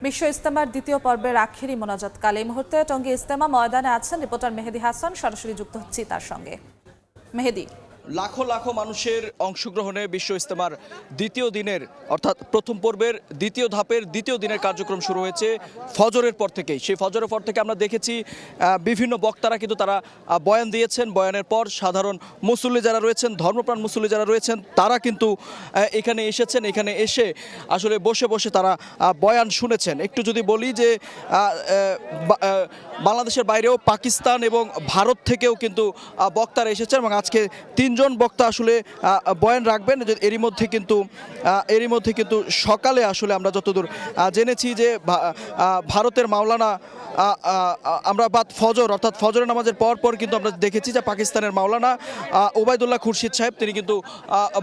বিশ্ব ইজতেমার দ্বিতীয় পর্বের আখেরি মোনাজাতকাল এই মুহূর্তে টঙ্গী ইজতেমা ময়দানে আছেন রিপোর্টার মেহেদী হাসান। সরাসরি যুক্ত হচ্ছি তার সঙ্গে। মেহেদী, লাখো লাখো মানুষের অংশগ্রহণে বিশ্ব ইজতেমার দ্বিতীয় দিনের অর্থাৎ প্রথম পর্বের দ্বিতীয় ধাপের দ্বিতীয় দিনের কার্যক্রম শুরু হয়েছে ফজরের পর থেকেই। সেই ফজরের পর থেকে আমরা দেখেছি বিভিন্ন বক্তারা কিন্তু তারা বয়ান দিয়েছেন। বয়ানের পর সাধারণ মুসল্লি যারা রয়েছেন, ধর্মপ্রাণ মুসল্লি যারা রয়েছেন, তারা কিন্তু এখানে এসেছেন। এখানে এসে আসলে বসে বসে তারা বয়ান শুনেছেন। একটু যদি বলি যে বাংলাদেশের বাইরেও পাকিস্তান এবং ভারত থেকেও কিন্তু বক্তারা এসেছেন এবং আজকে তিনজন বক্তা আসলে বয়ান রাখবেন। এরই মধ্যে কিন্তু সকালে আসলে আমরা যতদূর জেনেছি যে ভারতের মাওলানা আমরা ফজর অর্থাৎ ফজরের নামাজের পর কিন্তু আমরা দেখেছি যে পাকিস্তানের মাওলানা ওবায়দুল্লাহ খুরশিদ সাহেব তিনি কিন্তু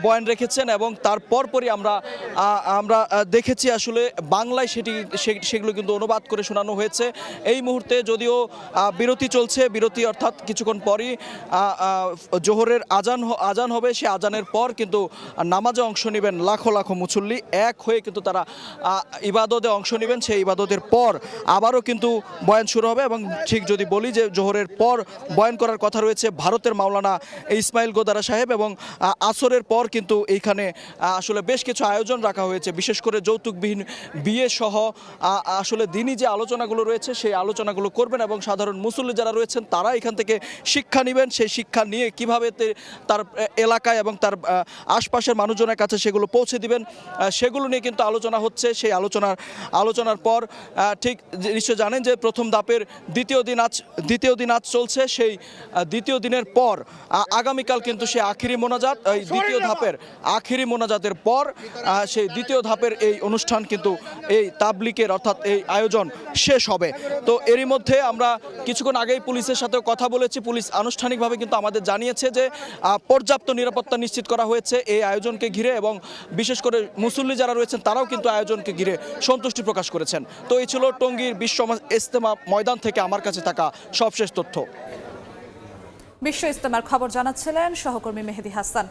বয়ান রেখেছেন এবং তার পরপরই আমরা দেখেছি আসলে বাংলায় সেগুলো কিন্তু অনুবাদ করে শোনানো হয়েছে। এই মুহূর্তে যদিও বিরতি চলছে, বিরতি অর্থাৎ কিছুক্ষণ পরই জোহরের আজান হবে। সে আজানের পর কিন্তু নামাজে অংশ নেবেন লাখো লাখো মুসল্লি। এক হয়ে কিন্তু তারা ইবাদতে অংশ নেবেন। সেই ইবাদতের পর আবারও কিন্তু বয়ান শুরু হবে এবং ঠিক যদি বলি যে জোহরের পর বয়ান করার কথা রয়েছে ভারতের মাওলানা ইসমাইল গোদারা সাহেব এবং আসরের পর কিন্তু এইখানে আসলে বেশ কিছু আয়োজন রাখা হয়েছে, বিশেষ করে যৌতুকবিহীন বিয়ে সহ আসলে দিনই যে আলোচনাগুলো রয়েছে সেই আলোচনাগুলো করবেন এবং সাধারণ মুসল্লি যারা রয়েছেন তারা এখান থেকে শিক্ষা নেবেন। সেই শিক্ষা নিয়ে কিভাবে তার এলাকায় এবং তার আশপাশের মানুষজনের কাছে সেগুলো পৌঁছে দিবেন, সেগুলো নিয়ে কিন্তু আলোচনা হচ্ছে। সেই আলোচনার পর ঠিক নিশ্চয় জানেন যে প্রথম ধাপের দ্বিতীয় দিন আজ চলছে। সেই দ্বিতীয় দিনের পর আগামীকাল কিন্তু সেই আখিরি মোনাজাত, এই দ্বিতীয় ধাপের আখিরি মোনাজাতের পর সেই দ্বিতীয় ধাপের এই অনুষ্ঠান কিন্তু এই তাবলিকের অর্থাৎ এই আয়োজন শেষ হবে। তো এরই মধ্যে আমরা কিছুক্ষণ আগেই পুলিশের সাথেও কথা বলেছি। পুলিশ আনুষ্ঠানিকভাবে কিন্তু আমাদের জানিয়েছে যে পর্যাপ্ত নিরাপত্তা নিশ্চিত করা হয়েছে এই আয়োজনকে ঘিরে এবং বিশেষ করে মুসল্লি যারা রয়েছেন তারাও কিন্তু আয়োজনকে ঘিরে সন্তুষ্টি প্রকাশ করেছেন। তো এই ছিল টঙ্গীর বিশ্ব ইজতেমা ময়দান থেকে আমার কাছে থাকা সবশেষ তথ্য। বিশ্ব ইজতেমার খবর জানাচ্ছিলেন সহকর্মী মেহেদী হাসান।